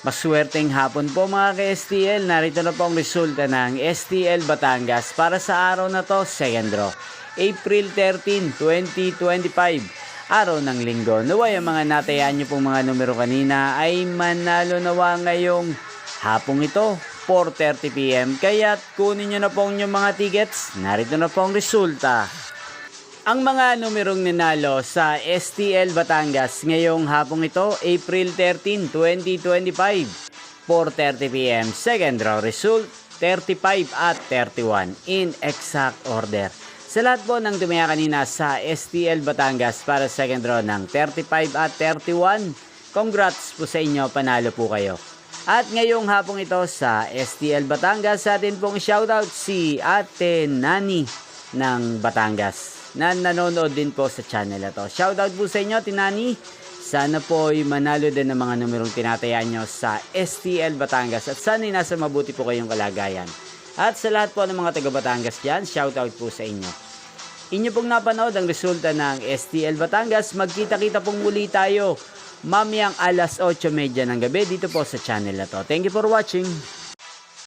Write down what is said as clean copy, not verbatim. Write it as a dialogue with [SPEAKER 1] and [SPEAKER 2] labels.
[SPEAKER 1] Maswerteng hapon po mga ka-STL, narito na po ang resulta ng STL Batangas para sa araw na to, second draw. April 13, 2025, araw ng linggo. Naway ang mga natayaan nyo pong mga numero kanina ay manalo nawa ngayong hapong ito, 4:30 PM. Kaya't kunin nyo na po yung mga tickets, narito na po ang resulta. Ang mga numerong ninalo sa STL Batangas ngayong hapong ito, April 13, 2025, 4:30 PM. Second draw result, 35 at 31 in exact order. Sa lahat po ng tumaya kanina sa STL Batangas para second draw ng 35 at 31, congrats po sa inyo, panalo po kayo. At ngayong hapong ito sa STL Batangas, sa atin pong shoutout si Ate Nani ng Batangas na nanonood din po sa channel na to. Shoutout po sa inyo, Tinani. Sana po ay manalo din ng mga numerong tinatayaan nyo sa STL Batangas at sana'y nasa mabuti po kayong kalagayan. At sa lahat po ng mga taga Batangas dyan, shoutout po sa inyo. Inyo pong napanood ang resulta ng STL Batangas. Magkita-kita pong muli tayo mamayang alas 8:30 ng gabi dito po sa channel na to. Thank you for watching.